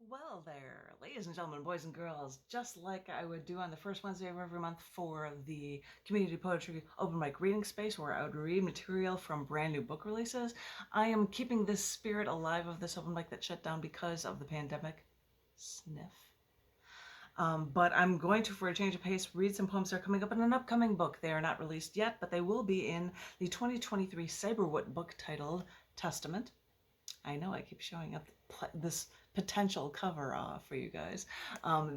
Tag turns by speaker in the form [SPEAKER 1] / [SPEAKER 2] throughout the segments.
[SPEAKER 1] Well there, ladies and gentlemen, boys and girls, just like I would do on the first Wednesday of every month for the community poetry open mic reading space where I would read material from brand new book releases, I am keeping this spirit alive of this open mic that shut down because of the pandemic. Sniff. But I'm going to, for a change of pace, read some poems that are coming up in an upcoming book. They are not released yet, but they will be in the 2023 CyberWit book titled Testament. I know I keep showing up this potential cover for you guys.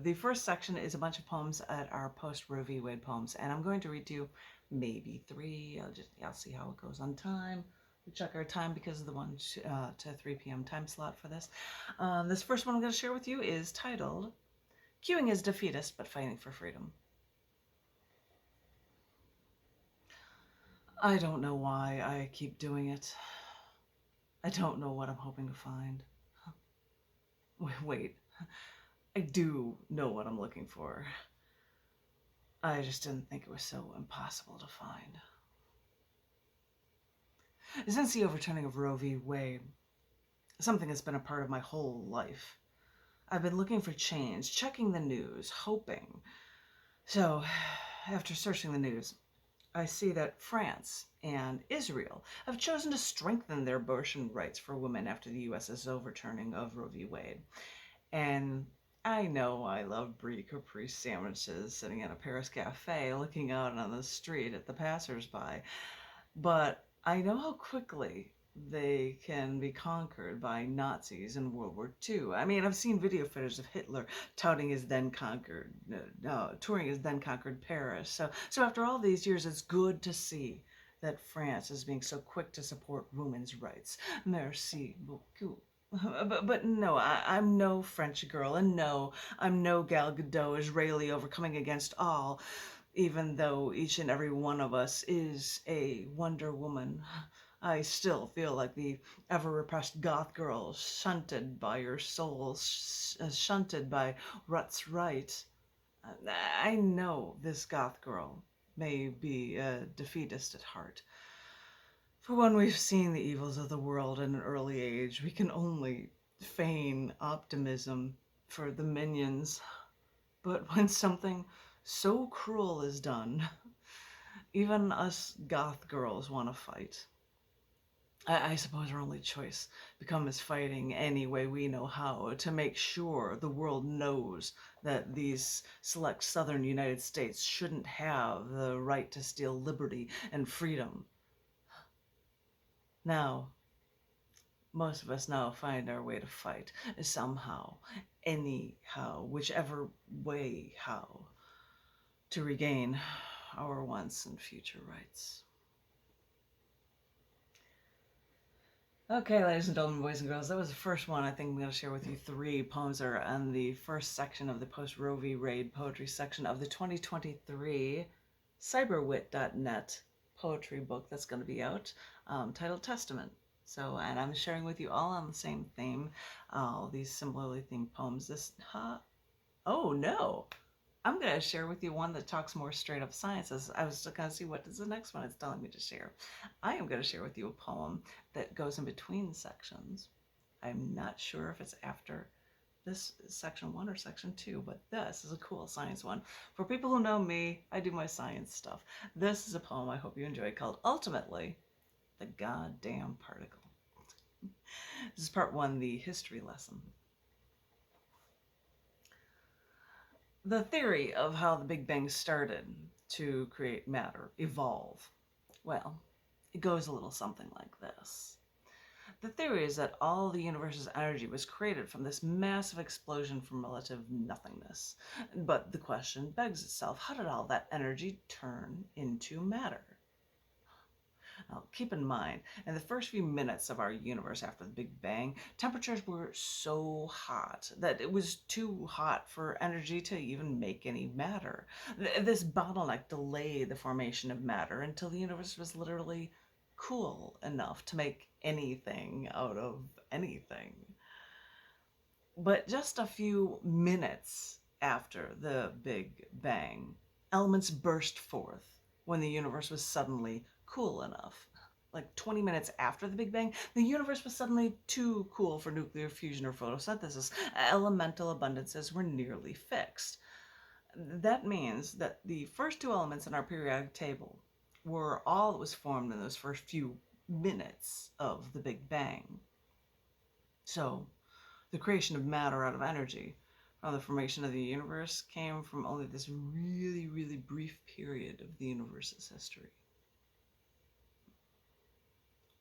[SPEAKER 1] The first section is a bunch of poems that are post-Roe v. Wade poems, and I'm going to read you maybe three. I'll see how it goes on time. We check our time because of the 1 to 3 p.m. time slot for this. This first one I'm going to share with you is titled "Queuing is Defeatist but Fighting for Freedom." I don't know why I keep doing it. I don't know what I'm hoping to find. Wait, I do know what I'm looking for. I just didn't think it was so impossible to find. Since the overturning of Roe v. Wade, something that's been a part of my whole life. I've been looking for change, checking the news, hoping. So, after searching the news, I see that France and Israel have chosen to strengthen their abortion rights for women after the U.S.'s overturning of Roe v. Wade. And I know I love Brie Caprese sandwiches sitting in a Paris cafe looking out on the street at the passersby, but I know how quickly they can be conquered by Nazis in World War II. I mean, I've seen video footage of Hitler touting his then conquered, touring his then conquered Paris. So after all these years, it's good to see that France is being so quick to support women's rights. Merci beaucoup. But no, I'm no French girl, and no, I'm no Gal Gadot Israeli overcoming against all, even though each and every one of us is a Wonder Woman. I still feel like the ever-repressed goth girl, shunted by your soul, shunted by what's right. I know this goth girl may be a defeatist at heart. For when we've seen the evils of the world at an early age, we can only feign optimism for the minions. But when something so cruel is done, even us goth girls want to fight. I suppose our only choice becomes fighting any way we know how to make sure the world knows that these select southern United States shouldn't have the right to steal liberty and freedom. Now, most of us now find our way to fight somehow, anyhow, whichever way, how, to regain our once and future rights. Okay, ladies and gentlemen, boys and girls, that was the first one. I think I'm going to share with you three poems that are on the first section of the post-Roe v. Wade poetry section of the 2023 CyberWit.net poetry book that's going to be out, titled Testament. And I'm sharing with you all on the same theme, all these similarly themed poems. Oh no! I'm going to share with you one that talks more straight up science. I was still going to see what is the next one it's telling me to share. I am going to share with you a poem that goes in between sections. I'm not sure if it's after this section 1 or section 2, but this is a cool science one. For people who know me, I do my science stuff. This is a poem I hope you enjoy called Ultimately, the Goddamn Particle. This is part 1, the history lesson. The theory of how the Big Bang started to create matter, evolve, well, it goes a little something like this. The theory is that all the universe's energy was created from this massive explosion from relative nothingness. But the question begs itself, how did all that energy turn into matter? Now, keep in mind, in the first few minutes of our universe after the Big Bang, temperatures were so hot that it was too hot for energy to even make any matter. This bottleneck delayed the formation of matter until the universe was literally cool enough to make anything out of anything. But just a few minutes after the Big Bang, elements burst forth when the universe was suddenly cool enough. like 20 minutes after the Big Bang, the universe was suddenly too cool for nuclear fusion or photosynthesis. Elemental abundances were nearly fixed. That means that the first two elements in our periodic table were all that was formed in those first few minutes of the Big Bang. So, the creation of matter out of energy from the formation of the universe came from only this really, really brief period of the universe's history.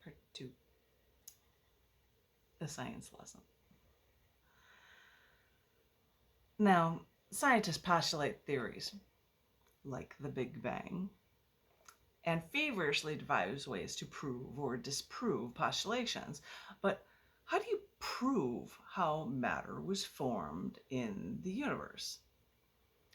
[SPEAKER 1] Part 2. The science lesson. Now, scientists postulate theories, like the Big Bang, and feverishly devise ways to prove or disprove postulations. But how do you prove how matter was formed in the universe?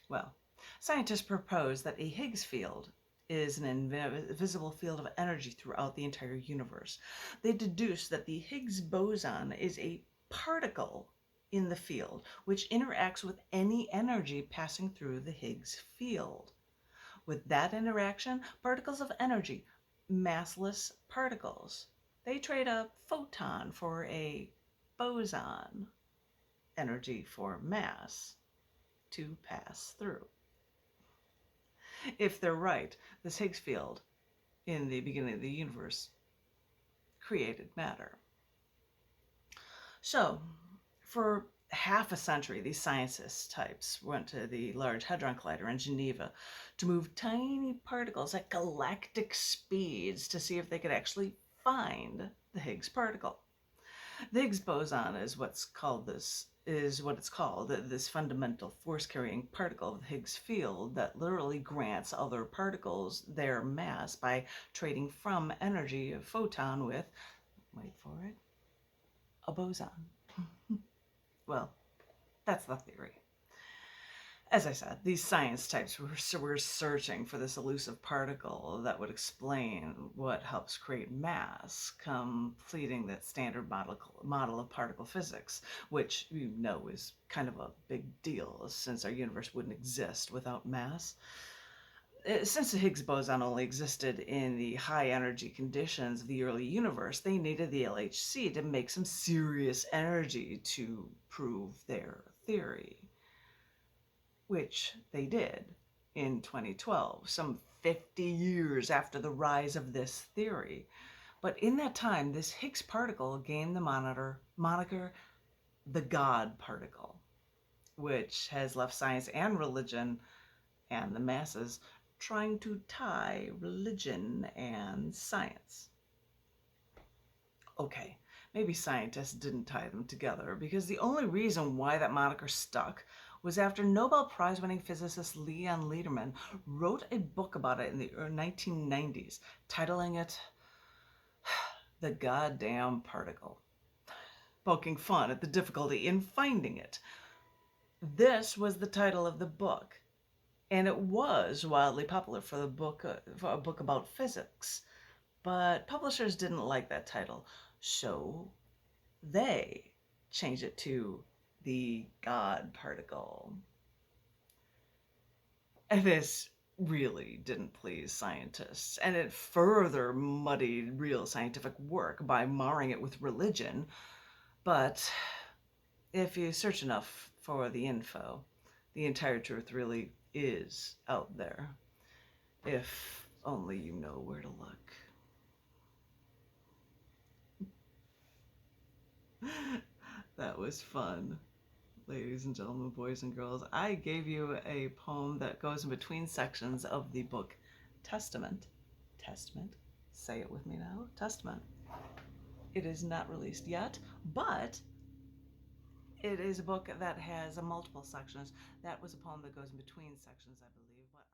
[SPEAKER 1] Well, scientists propose that a Higgs field is an invisible field of energy throughout the entire universe. They deduce that the Higgs boson is a particle in the field which interacts with any energy passing through the Higgs field. With that interaction, particles of energy, massless particles, they trade a photon for a boson, energy for mass, to pass through. If they're right, this Higgs field in the beginning of the universe created matter. So, for half a century, these scientist types went to the Large Hadron Collider in Geneva to move tiny particles at galactic speeds to see if they could actually find the Higgs particle. The Higgs boson is what's called this fundamental force-carrying particle of the Higgs field that literally grants other particles their mass by trading from energy, a photon, with, wait for it, a boson. Well, that's the theory. As I said, these science types were searching for this elusive particle that would explain what helps create mass, completing that standard model of particle physics, which you know is kind of a big deal since our universe wouldn't exist without mass. Since the Higgs boson only existed in the high energy conditions of the early universe, they needed the LHC to make some serious energy to prove their theory, which they did in 2012, some 50 years after the rise of this theory. But in that time, this Higgs particle gained the moniker the God particle, which has left science and religion and the masses trying to tie religion and science. Okay, maybe scientists didn't tie them together, because the only reason why that moniker stuck was after Nobel Prize-winning physicist Leon Lederman wrote a book about it in the 1990s, titling it The Goddamn Particle, poking fun at the difficulty in finding it. This was the title of the book, and it was wildly popular for a book about physics. But publishers didn't like that title, so they changed it to the God particle. And this really didn't please scientists, and it further muddied real scientific work by marring it with religion. But if you search enough for the info, the entire truth really is out there, if only you know where to look. That was fun, ladies and gentlemen, boys and girls. I gave you a poem that goes in between sections of the book Testament. Testament. Say it with me now. Testament. It is not released yet, but it is a book that has multiple sections. That was a poem that goes in between sections, I believe. But